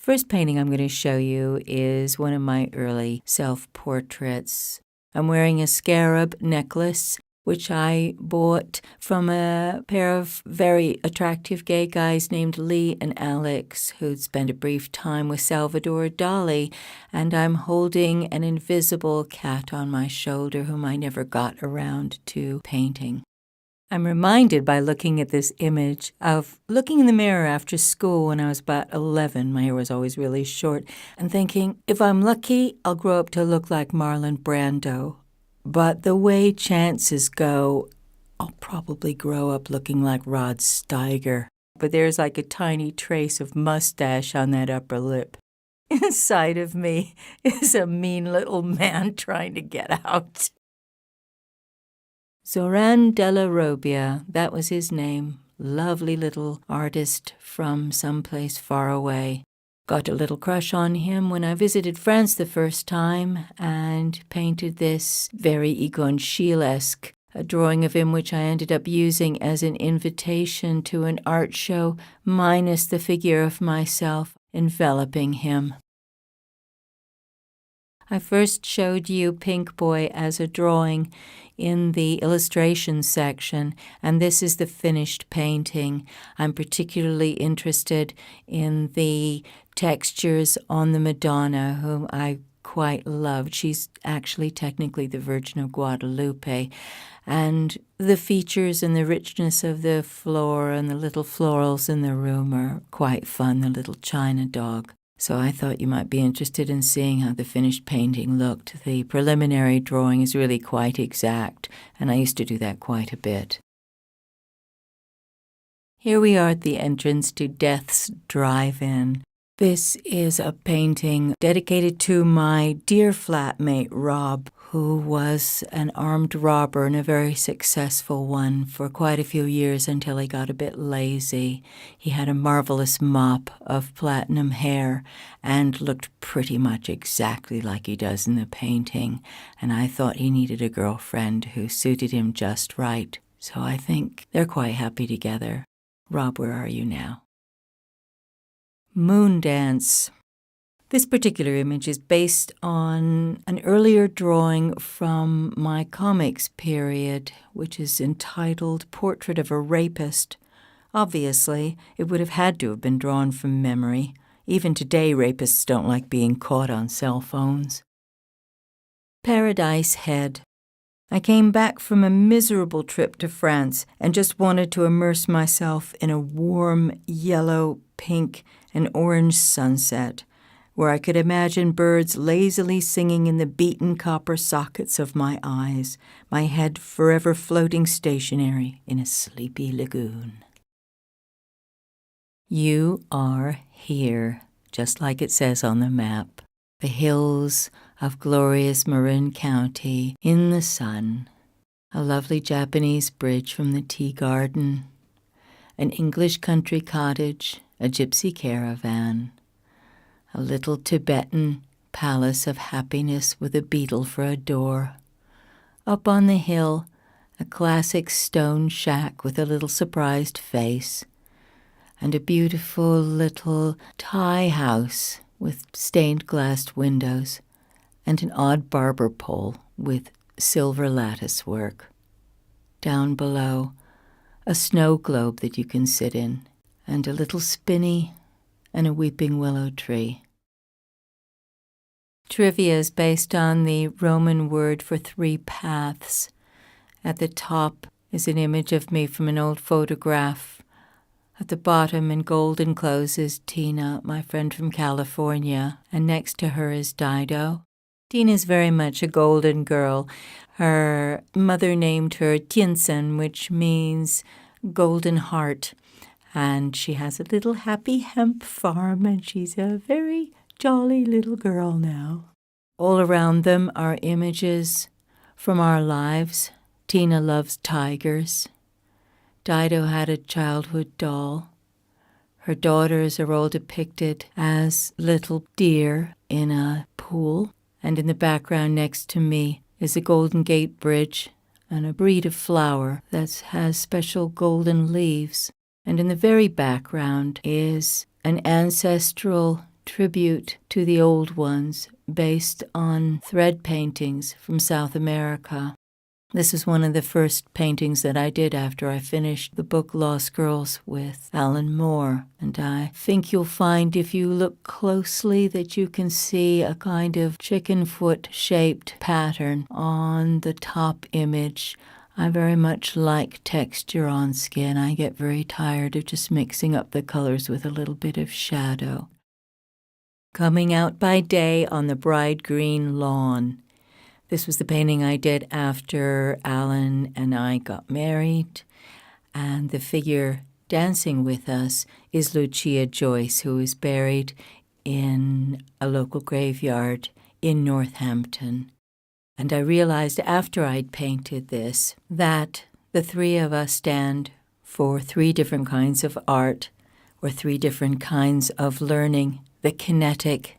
First painting I'm going to show you is one of my early self-portraits. I'm wearing a scarab necklace, which I bought from a pair of very attractive gay guys named Lee and Alex, who'd spent a brief time with Salvador Dali, and I'm holding an invisible cat on my shoulder whom I never got around to painting. I'm reminded by looking at this image of looking in the mirror after school when I was about 11. My hair was always really short, and thinking, if I'm lucky, I'll grow up to look like Marlon Brando. But the way chances go, I'll probably grow up looking like Rod Steiger. But there's like a tiny trace of mustache on that upper lip. Inside of me is a mean little man trying to get out. Zoran della Robbia, that was his name. Lovely little artist from someplace far away. Got a little crush on him when I visited France the first time and painted this very Egon Schiele-esque, a drawing of him which I ended up using as an invitation to an art show, minus the figure of myself enveloping him. I first showed you Pink Boy as a drawing in the illustration section, and this is the finished painting. I'm particularly interested in the textures on the Madonna, whom I quite loved. She's actually technically the Virgin of Guadalupe. And the features and the richness of the floor and the little florals in the room are quite fun, the little china dog. So I thought you might be interested in seeing how the finished painting looked. The preliminary drawing is really quite exact, and I used to do that quite a bit. Here we are at the entrance to Death's Drive-In. This is a painting dedicated to my dear flatmate, Rob, who was an armed robber and a very successful one for quite a few years until he got a bit lazy. He had a marvelous mop of platinum hair and looked pretty much exactly like he does in the painting, and I thought he needed a girlfriend who suited him just right, so I think they're quite happy together. Rob, where are you now? Moon Dance. This particular image is based on an earlier drawing from my comics period, which is entitled Portrait of a Rapist. Obviously, it would have had to have been drawn from memory. Even today, rapists don't like being caught on cell phones. Paradise Head. I came back from a miserable trip to France and just wanted to immerse myself in a warm yellow, pink, and orange sunset, where I could imagine birds lazily singing in the beaten copper sockets of my eyes, my head forever floating stationary in a sleepy lagoon. You are here, just like it says on the map. The hills of glorious Marin County in the sun, a lovely Japanese bridge from the tea garden, an English country cottage, a gypsy caravan, a little Tibetan palace of happiness with a beetle for a door. Up on the hill, a classic stone shack with a little surprised face, and a beautiful little Thai house with stained-glass windows, and an odd barber pole with silver lattice work. Down below, a snow globe that you can sit in, and a little spinney, and a weeping willow tree. Trivia is based on the Roman word for 3 paths. At the top is an image of me from an old photograph. At the bottom, in golden clothes, is Tina, my friend from California, and next to her is Dido. Tina is very much a golden girl. Her mother named her Tiensen, which means golden heart, and she has a little happy hemp farm, and she's a very jolly little girl now. All around them are images from our lives. Tina loves tigers. Dido had a childhood doll. Her daughters are all depicted as little deer in a pool. And in the background next to me is a Golden Gate Bridge and a breed of flower that has special golden leaves. And in the very background is an ancestral tribute to the old ones based on thread paintings from South America. This was one of the first paintings that I did after I finished the book Lost Girls with Alan Moore. And I think you'll find if you look closely that you can see a kind of chicken foot-shaped pattern on the top image. I very much like texture on skin. I get very tired of just mixing up the colors with a little bit of shadow. Coming out by day on the bride green lawn. This was the painting I did after Alan and I got married, and the figure dancing with us is Lucia Joyce, who is buried in a local graveyard in Northampton. And I realized after I'd painted this that the three of us stand for three different kinds of art or three different kinds of learning, the kinetic,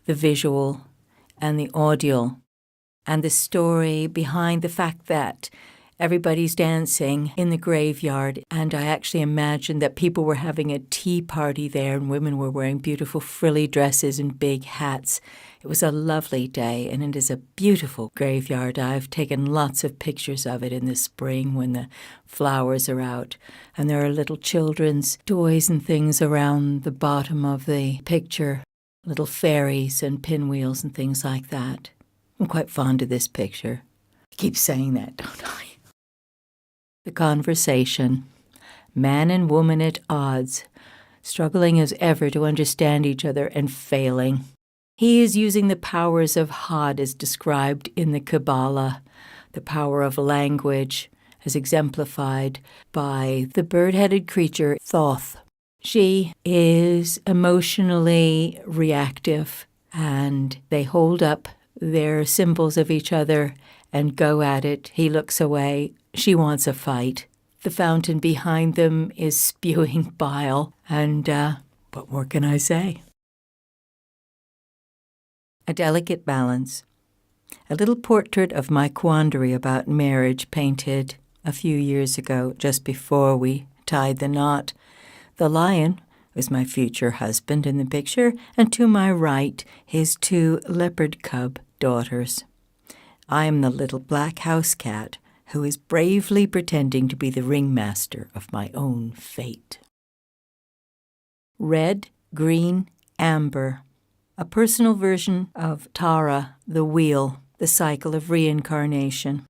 the visual, and the audial. And the story behind the fact that everybody's dancing in the graveyard. And I actually imagined that people were having a tea party there and women were wearing beautiful frilly dresses and big hats. It was a lovely day, and it is a beautiful graveyard. I've taken lots of pictures of it in the spring when the flowers are out. And there are little children's toys and things around the bottom of the picture, little fairies and pinwheels and things like that. I'm quite fond of this picture. I keep saying that, don't I? The conversation. Man and woman at odds, struggling as ever to understand each other and failing. He is using the powers of Hod as described in the Kabbalah, the power of language as exemplified by the bird-headed creature Thoth. She is emotionally reactive, and they hold up their symbols of each other and go at it. He looks away. She wants a fight. The fountain behind them is spewing bile. And what more can I say? A delicate balance. A little portrait of my quandary about marriage painted a few years ago, just before we tied the knot. The lion was my future husband in the picture, and to my right, his two leopard cub daughters. I am the little black house cat who is bravely pretending to be the ringmaster of my own fate. Red, green, amber. A personal version of Tara, the wheel, the cycle of reincarnation.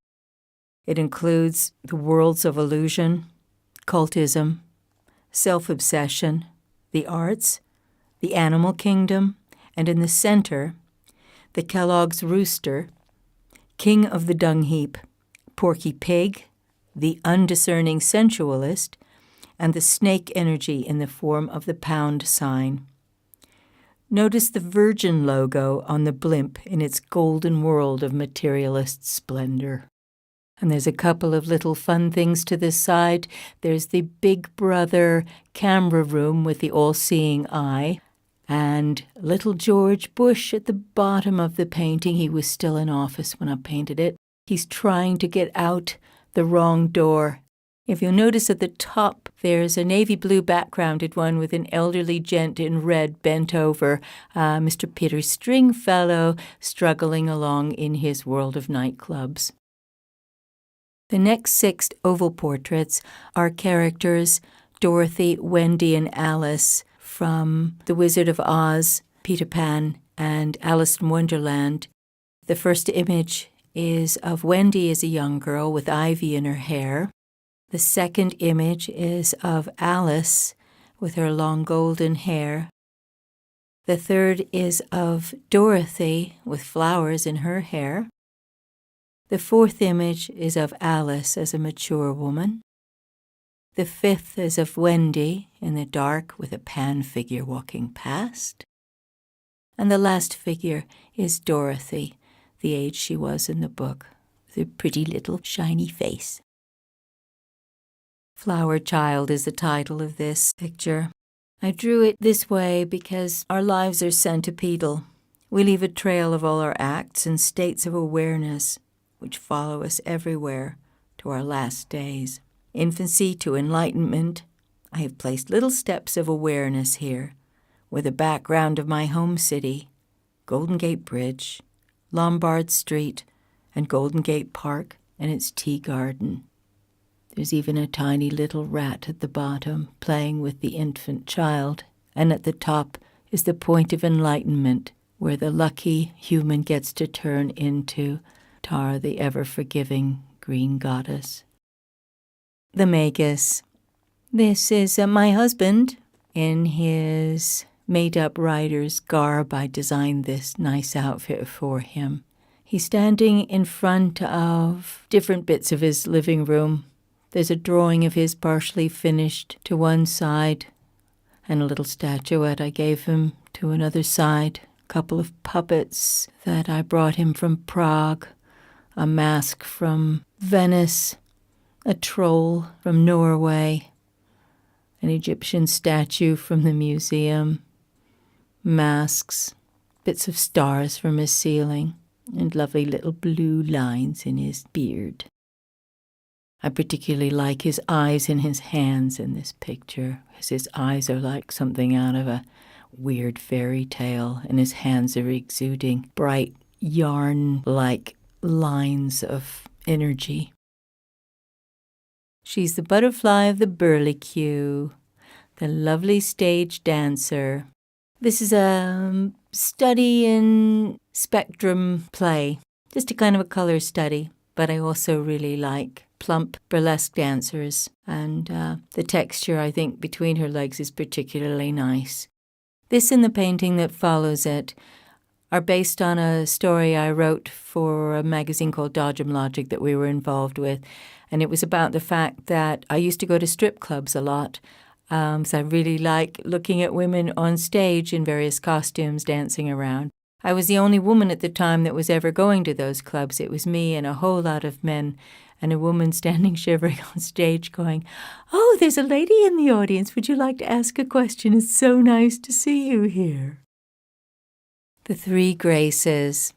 It includes the worlds of illusion, cultism, self-obsession, the arts, the animal kingdom, and in the center, the Kellogg's rooster, king of the dung heap, Porky Pig, the undiscerning sensualist, and the snake energy in the form of the pound sign. Notice the Virgin logo on the blimp in its golden world of materialist splendor. And there's a couple of little fun things to this side. There's the Big Brother camera room with the all-seeing eye, and little George Bush at the bottom of the painting. He was still in office when I painted it. He's trying to get out the wrong door. If you'll notice at the top, there's a navy blue backgrounded one with an elderly gent in red bent over, Mr. Peter Stringfellow struggling along in his world of nightclubs. The next 6 oval portraits are characters Dorothy, Wendy, and Alice from The Wizard of Oz, Peter Pan, and Alice in Wonderland. The first image is of Wendy as a young girl with ivy in her hair. The second image is of Alice with her long golden hair. The third is of Dorothy with flowers in her hair. The fourth image is of Alice as a mature woman. The fifth is of Wendy in the dark with a pan figure walking past. And the last figure is Dorothy, the age she was in the book, with a pretty little shiny face. Flower Child is the title of this picture. I drew it this way because our lives are centipedal. We leave a trail of all our acts and states of awareness, which follow us everywhere to our last days. Infancy to enlightenment, I have placed little steps of awareness here, with a background of my home city, Golden Gate Bridge, Lombard Street, and Golden Gate Park and its tea garden. There's even a tiny little rat at the bottom playing with the infant child, and at the top is the point of enlightenment where the lucky human gets to turn into Tara, the ever-forgiving green goddess. The Magus. This is my husband. In his made-up rider's garb, I designed this nice outfit for him. He's standing in front of different bits of his living room. There's a drawing of his partially finished to one side, and a little statuette I gave him to another side. A couple of puppets that I brought him from Prague, a mask from Venice, a troll from Norway, an Egyptian statue from the museum, masks, bits of stars from his ceiling, and lovely little blue lines in his beard. I particularly like his eyes and his hands in this picture, because his eyes are like something out of a weird fairy tale, and his hands are exuding bright yarn-like lines of energy. She's the butterfly of the burlicue, the lovely stage dancer. This is a study in spectrum play, just a kind of a color study, but I also really like plump burlesque dancers, and the texture, I think, between her legs is particularly nice. This and the painting that follows it are based on a story I wrote for a magazine called Dodgem Logic that we were involved with, and it was about the fact that I used to go to strip clubs a lot, so I really like looking at women on stage in various costumes dancing around. I was the only woman at the time that was ever going to those clubs. It was me and a whole lot of men, and a woman standing shivering on stage going, "Oh, there's a lady in the audience. Would you like to ask a question? It's so nice to see you here." The Three Graces.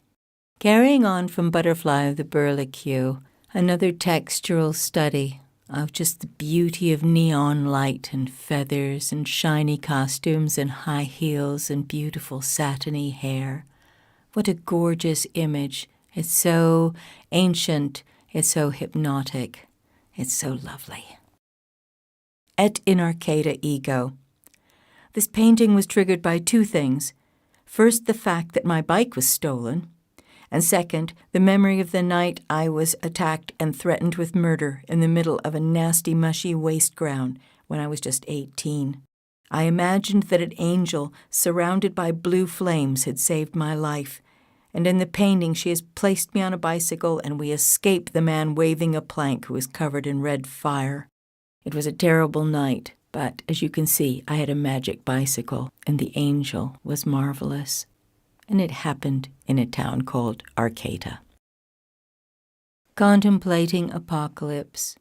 Carrying on from Butterfly of the Burlicue, another textural study of just the beauty of neon light and feathers and shiny costumes and high heels and beautiful satiny hair. What a gorgeous image. It's so ancient. It's so hypnotic. It's so lovely. Et in Arcata Ego. This painting was triggered by two things. First, the fact that my bike was stolen, and second, the memory of the night I was attacked and threatened with murder in the middle of a nasty, mushy waste ground when I was just 18. I imagined that an angel surrounded by blue flames had saved my life, and in the painting she has placed me on a bicycle and we escape the man waving a plank who was covered in red fire. It was a terrible night, but as you can see, I had a magic bicycle, and the angel was marvelous. And it happened in a town called Arcata. Contemplating Apocalypse.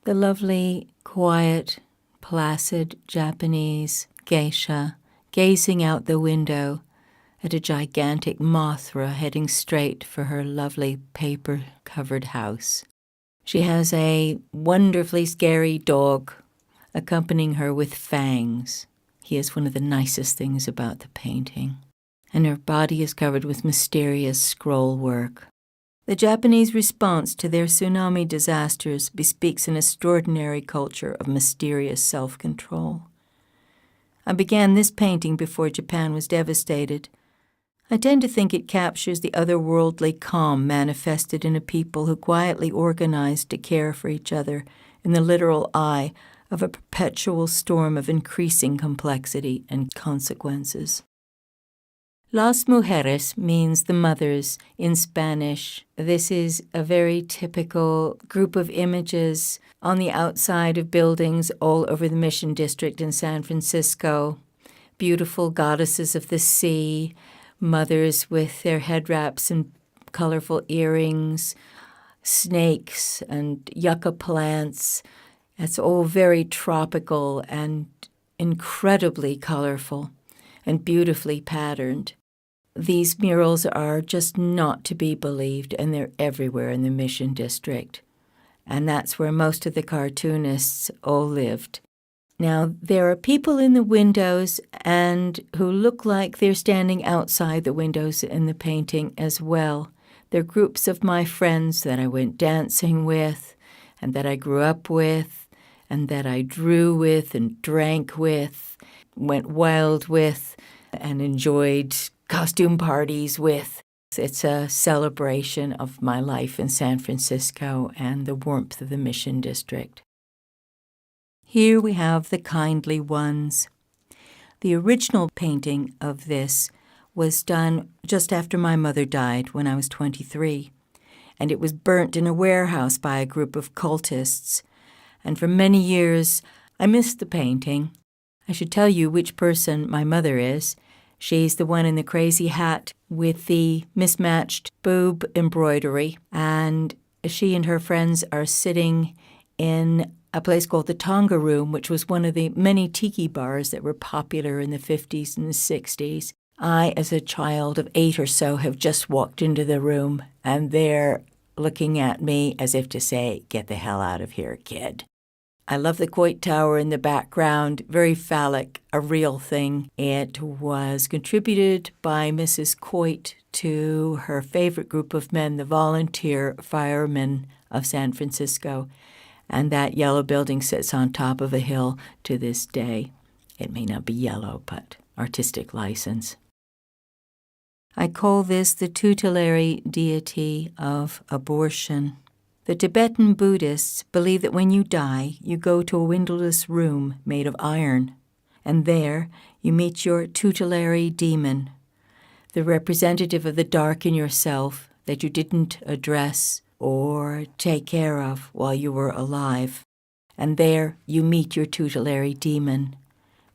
The lovely, quiet, placid Japanese geisha gazing out the window at a gigantic Mothra heading straight for her lovely paper-covered house. She has a wonderfully scary dog accompanying her with fangs. He is one of the nicest things about the painting. And her body is covered with mysterious scroll work. The Japanese response to their tsunami disasters bespeaks an extraordinary culture of mysterious self-control. I began this painting before Japan was devastated. I tend to think it captures the otherworldly calm manifested in a people who quietly organized to care for each other in the literal eye of a perpetual storm of increasing complexity and consequences. Las Mujeres means the mothers in Spanish. This is a very typical group of images on the outside of buildings all over the Mission District in San Francisco. Beautiful goddesses of the sea, mothers with their head wraps and colorful earrings, snakes and yucca plants. It's all very tropical and incredibly colorful and beautifully patterned. These murals are just not to be believed, and they're everywhere in the Mission District. And that's where most of the cartoonists all lived. Now, there are people in the windows and who look like they're standing outside the windows in the painting as well. They're groups of my friends that I went dancing with and that I grew up with and that I drew with and drank with, went wild with, and enjoyed costume parties with. It's a celebration of my life in San Francisco and the warmth of the Mission District. Here we have the kindly ones. The original painting of this was done just after my mother died when I was 23, and it was burnt in a warehouse by a group of cultists. And for many years, I missed the painting. I should tell you which person my mother is. She's the one in the crazy hat with the mismatched boob embroidery, and she and her friends are sitting in a place called the Tonga Room, which was one of the many tiki bars that were popular in the 50s and the 60s. I, as a child of 8 or so, have just walked into the room, and they're looking at me as if to say, "Get the hell out of here, kid." I love the Coit Tower in the background, very phallic, a real thing. It was contributed by Mrs. Coit to her favorite group of men, the volunteer firemen of San Francisco. And that yellow building sits on top of a hill to this day. It may not be yellow, but artistic license. I call this the tutelary deity of abortion. The Tibetan Buddhists believe that when you die, you go to a windowless room made of iron, and there you meet your tutelary demon, the representative of the dark in yourself that you didn't address or take care of while you were alive. And there you meet your tutelary demon,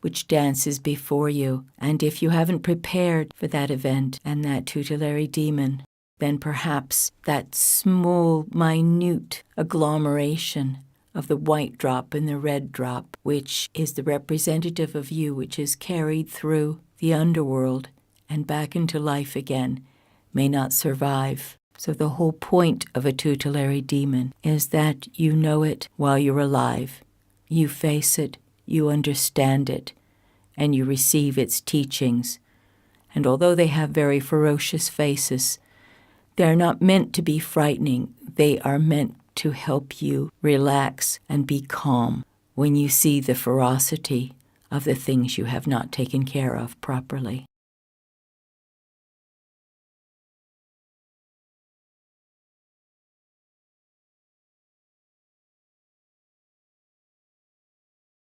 which dances before you. And if you haven't prepared for that event and that tutelary demon, then perhaps that small, minute agglomeration of the white drop and the red drop, which is the representative of you, which is carried through the underworld and back into life again, may not survive. So the whole point of a tutelary demon is that you know it while you're alive. You face it, you understand it, and you receive its teachings. And although they have very ferocious faces, they're not meant to be frightening. They are meant to help you relax and be calm when you see the ferocity of the things you have not taken care of properly.